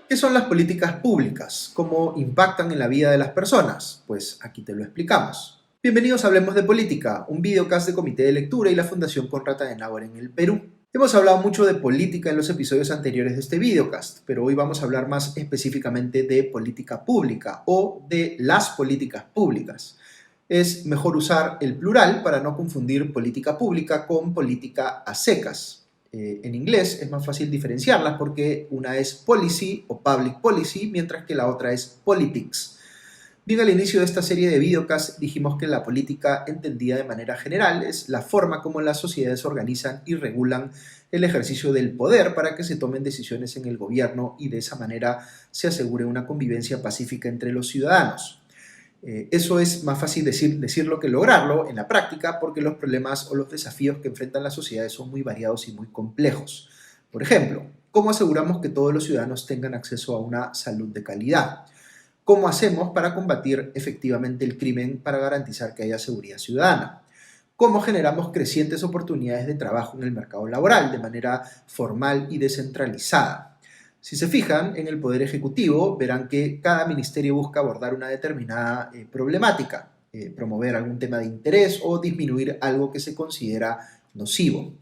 ¿Qué son las políticas públicas? ¿Cómo impactan en la vida de las personas? Pues aquí te lo explicamos. Bienvenidos a Hablemos de Política, un videocast de Comité de Lectura y la Fundación Konrad Adenauer en el Perú. Hemos hablado mucho de política en los episodios anteriores de este videocast, pero hoy vamos a hablar más específicamente de política pública o de las políticas públicas. Es mejor usar el plural para no confundir política pública con política a secas. En inglés es más fácil diferenciarlas porque una es policy o public policy, mientras que la otra es politics. Bien, al inicio de esta serie de videocasts dijimos que la política, entendida de manera general, es la forma como las sociedades organizan y regulan el ejercicio del poder para que se tomen decisiones en el gobierno y de esa manera se asegure una convivencia pacífica entre los ciudadanos. Eso es más fácil decirlo que lograrlo en la práctica porque los problemas o los desafíos que enfrentan las sociedades son muy variados y muy complejos. Por ejemplo, ¿cómo aseguramos que todos los ciudadanos tengan acceso a una salud de calidad? ¿Cómo hacemos para combatir efectivamente el crimen para garantizar que haya seguridad ciudadana? ¿Cómo generamos crecientes oportunidades de trabajo en el mercado laboral de manera formal y descentralizada? Si se fijan en el Poder Ejecutivo, verán que cada ministerio busca abordar una determinada problemática, promover algún tema de interés o disminuir algo que se considera nocivo.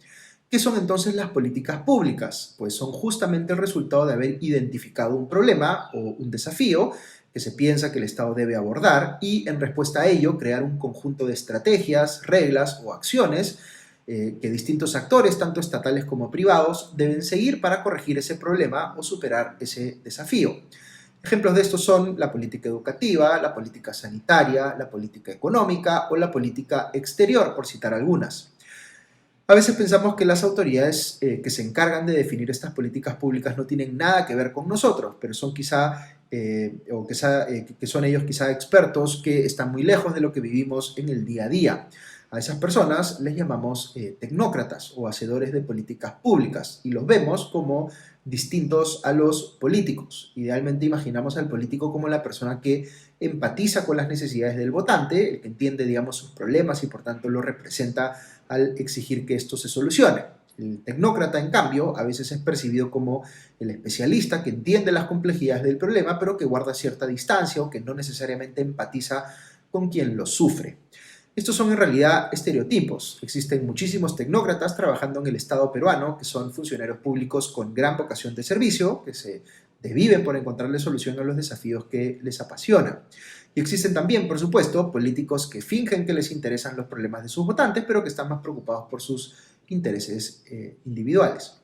¿Qué son entonces las políticas públicas? Pues son justamente el resultado de haber identificado un problema o un desafío que se piensa que el Estado debe abordar y, en respuesta a ello, crear un conjunto de estrategias, reglas o acciones que distintos actores, tanto estatales como privados, deben seguir para corregir ese problema o superar ese desafío. Ejemplos de estos son la política educativa, la política sanitaria, la política económica o la política exterior, por citar algunas. A veces pensamos que las autoridades que se encargan de definir estas políticas públicas no tienen nada que ver con nosotros, pero son que son ellos quizá expertos que están muy lejos de lo que vivimos en el día a día. A esas personas les llamamos tecnócratas o hacedores de políticas públicas y los vemos como distintos a los políticos. Idealmente imaginamos al político como la persona que empatiza con las necesidades del votante, el que entiende, digamos, sus problemas y por tanto lo representa al exigir que esto se solucione. El tecnócrata, en cambio, a veces es percibido como el especialista que entiende las complejidades del problema, pero que guarda cierta distancia o que no necesariamente empatiza con quien lo sufre. Estos son en realidad estereotipos. Existen muchísimos tecnócratas trabajando en el Estado peruano que son funcionarios públicos con gran vocación de servicio, que se desviven por encontrarle solución a los desafíos que les apasionan. Y existen también, por supuesto, políticos que fingen que les interesan los problemas de sus votantes, pero que están más preocupados por sus intereses individuales.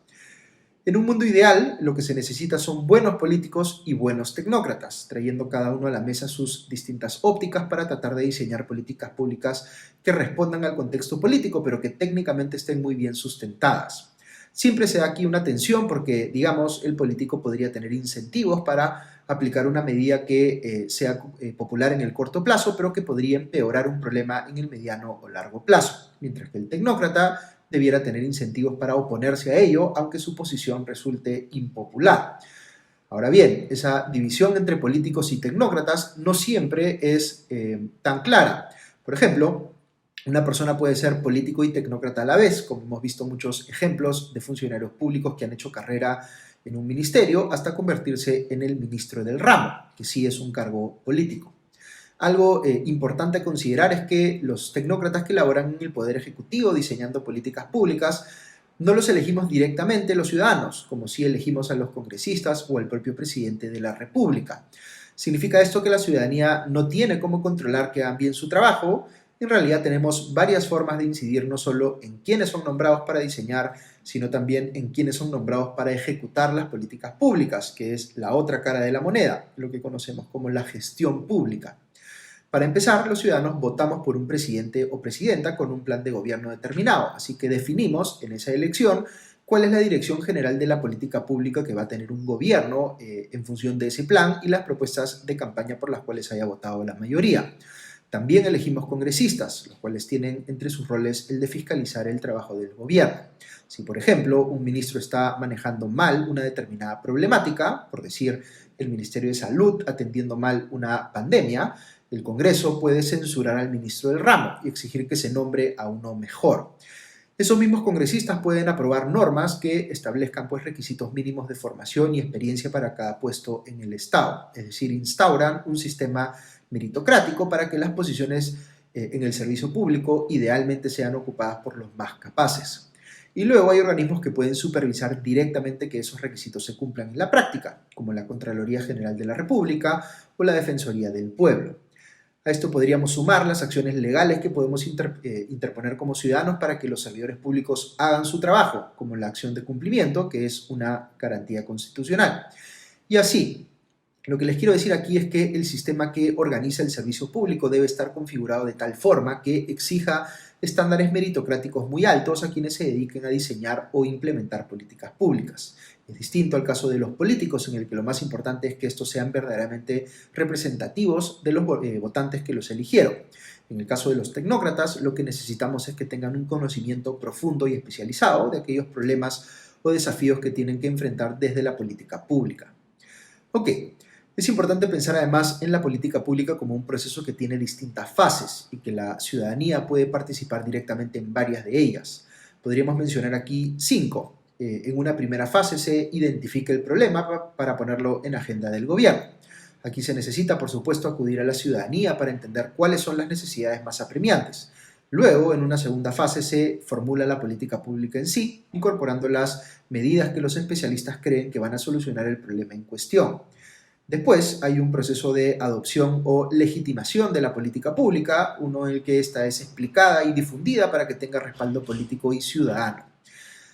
En un mundo ideal, lo que se necesita son buenos políticos y buenos tecnócratas, trayendo cada uno a la mesa sus distintas ópticas para tratar de diseñar políticas públicas que respondan al contexto político, pero que técnicamente estén muy bien sustentadas. Siempre se da aquí una tensión porque, digamos, el político podría tener incentivos para aplicar una medida que sea popular en el corto plazo, pero que podría empeorar un problema en el mediano o largo plazo, mientras que el tecnócrata debiera tener incentivos para oponerse a ello, aunque su posición resulte impopular. Ahora bien, esa división entre políticos y tecnócratas no siempre es tan clara. Por ejemplo, una persona puede ser político y tecnócrata a la vez, como hemos visto muchos ejemplos de funcionarios públicos que han hecho carrera en un ministerio hasta convertirse en el ministro del ramo, que sí es un cargo político. Algo importante a considerar es que los tecnócratas que laboran en el Poder Ejecutivo diseñando políticas públicas no los elegimos directamente los ciudadanos, como si elegimos a los congresistas o al propio presidente de la República. ¿Significa esto que la ciudadanía no tiene cómo controlar que hagan bien su trabajo? En realidad tenemos varias formas de incidir no solo en quiénes son nombrados para diseñar, sino también en quiénes son nombrados para ejecutar las políticas públicas, que es la otra cara de la moneda, lo que conocemos como la gestión pública. Para empezar, los ciudadanos votamos por un presidente o presidenta con un plan de gobierno determinado, así que definimos en esa elección cuál es la dirección general de la política pública que va a tener un gobierno en función de ese plan y las propuestas de campaña por las cuales haya votado la mayoría. También elegimos congresistas, los cuales tienen entre sus roles el de fiscalizar el trabajo del gobierno. Si, por ejemplo, un ministro está manejando mal una determinada problemática, por decir, el Ministerio de Salud atendiendo mal una pandemia, El Congreso puede censurar al ministro del ramo y exigir que se nombre a uno mejor. Esos mismos congresistas pueden aprobar normas que establezcan pues, requisitos mínimos de formación y experiencia para cada puesto en el Estado. Es decir, instauran un sistema meritocrático para que las posiciones en el servicio público idealmente sean ocupadas por los más capaces. Y luego hay organismos que pueden supervisar directamente que esos requisitos se cumplan en la práctica, como la Contraloría General de la República o la Defensoría del Pueblo. A esto podríamos sumar las acciones legales que podemos interponer como ciudadanos para que los servidores públicos hagan su trabajo, como la acción de cumplimiento, que es una garantía constitucional. Y así, lo que les quiero decir aquí es que el sistema que organiza el servicio público debe estar configurado de tal forma que exija estándares meritocráticos muy altos a quienes se dediquen a diseñar o implementar políticas públicas. Es distinto al caso de los políticos, en el que lo más importante es que estos sean verdaderamente representativos de los votantes que los eligieron. En el caso de los tecnócratas, lo que necesitamos es que tengan un conocimiento profundo y especializado de aquellos problemas o desafíos que tienen que enfrentar desde la política pública. Ok, es importante pensar además en la política pública como un proceso que tiene distintas fases y que la ciudadanía puede participar directamente en varias de ellas. Podríamos mencionar aquí 5. En una primera fase se identifica el problema para ponerlo en agenda del gobierno. Aquí se necesita, por supuesto, acudir a la ciudadanía para entender cuáles son las necesidades más apremiantes. Luego, en una segunda fase, se formula la política pública en sí, incorporando las medidas que los especialistas creen que van a solucionar el problema en cuestión. Después hay un proceso de adopción o legitimación de la política pública, uno en el que esta es explicada y difundida para que tenga respaldo político y ciudadano.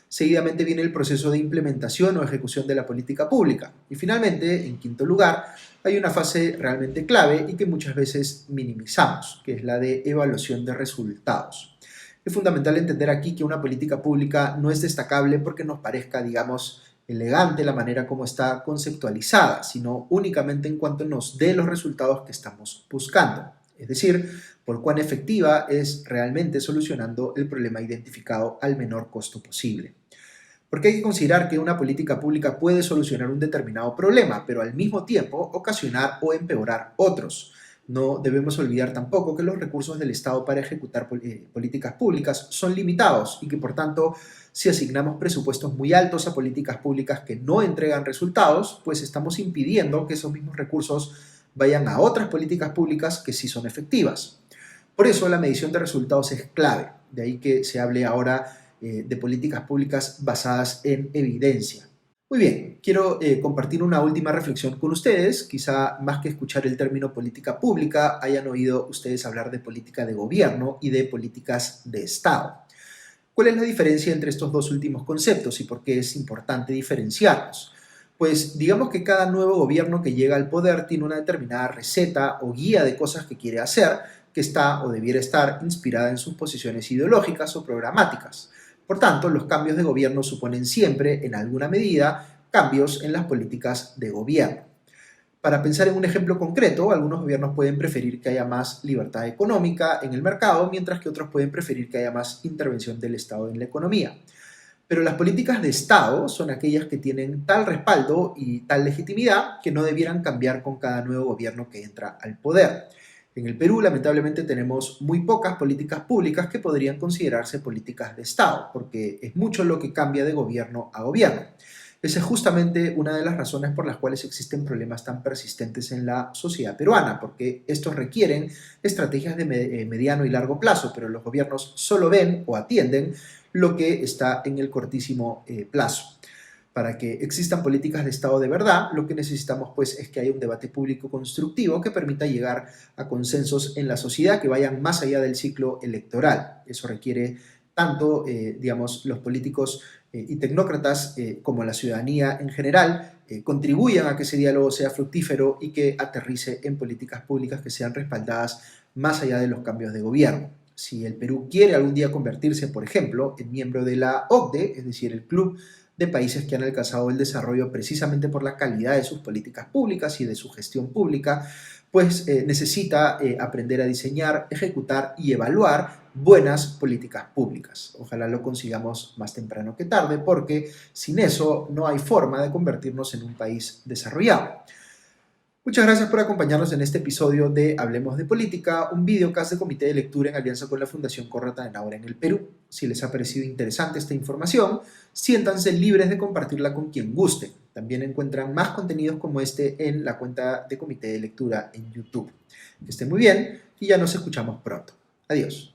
Seguidamente viene el proceso de implementación o ejecución de la política pública. Y finalmente, en quinto lugar, hay una fase realmente clave y que muchas veces minimizamos, que es la de evaluación de resultados. Es fundamental entender aquí que una política pública no es destacable porque nos parezca, digamos, elegante la manera como está conceptualizada, sino únicamente en cuanto nos dé los resultados que estamos buscando. Es decir, por cuán efectiva es realmente solucionando el problema identificado al menor costo posible. Porque hay que considerar que una política pública puede solucionar un determinado problema, pero al mismo tiempo ocasionar o empeorar otros. No debemos olvidar tampoco que los recursos del Estado para ejecutar políticas públicas son limitados y que por tanto si asignamos presupuestos muy altos a políticas públicas que no entregan resultados, pues estamos impidiendo que esos mismos recursos vayan a otras políticas públicas que sí son efectivas. Por eso la medición de resultados es clave, de ahí que se hable ahora de políticas públicas basadas en evidencia. Muy bien, quiero compartir una última reflexión con ustedes. Quizá más que escuchar el término política pública, hayan oído ustedes hablar de política de gobierno y de políticas de Estado. ¿Cuál es la diferencia entre estos dos últimos conceptos y por qué es importante diferenciarlos? Pues digamos que cada nuevo gobierno que llega al poder tiene una determinada receta o guía de cosas que quiere hacer, que está o debiera estar inspirada en sus posiciones ideológicas o programáticas. Por tanto, los cambios de gobierno suponen siempre, en alguna medida, cambios en las políticas de gobierno. Para pensar en un ejemplo concreto, algunos gobiernos pueden preferir que haya más libertad económica en el mercado, mientras que otros pueden preferir que haya más intervención del Estado en la economía. Pero las políticas de Estado son aquellas que tienen tal respaldo y tal legitimidad que no debieran cambiar con cada nuevo gobierno que entra al poder. En el Perú, lamentablemente, tenemos muy pocas políticas públicas que podrían considerarse políticas de Estado, porque es mucho lo que cambia de gobierno a gobierno. Esa es justamente una de las razones por las cuales existen problemas tan persistentes en la sociedad peruana, porque estos requieren estrategias de mediano y largo plazo, pero los gobiernos solo ven o atienden lo que está en el cortísimo plazo. Para que existan políticas de Estado de verdad, lo que necesitamos pues es que haya un debate público constructivo que permita llegar a consensos en la sociedad que vayan más allá del ciclo electoral. Eso requiere tanto, digamos, los políticos y tecnócratas como la ciudadanía en general contribuyan a que ese diálogo sea fructífero y que aterrice en políticas públicas que sean respaldadas más allá de los cambios de gobierno. Si el Perú quiere algún día convertirse, por ejemplo, en miembro de la OCDE, es decir, el Club de Países que han alcanzado el desarrollo precisamente por la calidad de sus políticas públicas y de su gestión pública, pues necesita aprender a diseñar, ejecutar y evaluar buenas políticas públicas. Ojalá lo consigamos más temprano que tarde, porque sin eso no hay forma de convertirnos en un país desarrollado. Muchas gracias por acompañarnos en este episodio de Hablemos de Política, un videocast de Comité de Lectura en alianza con la Fundación Konrad Adenauer en el Perú. Si les ha parecido interesante esta información, siéntanse libres de compartirla con quien guste. También encuentran más contenidos como este en la cuenta de Comité de Lectura en YouTube. Que estén muy bien y ya nos escuchamos pronto. Adiós.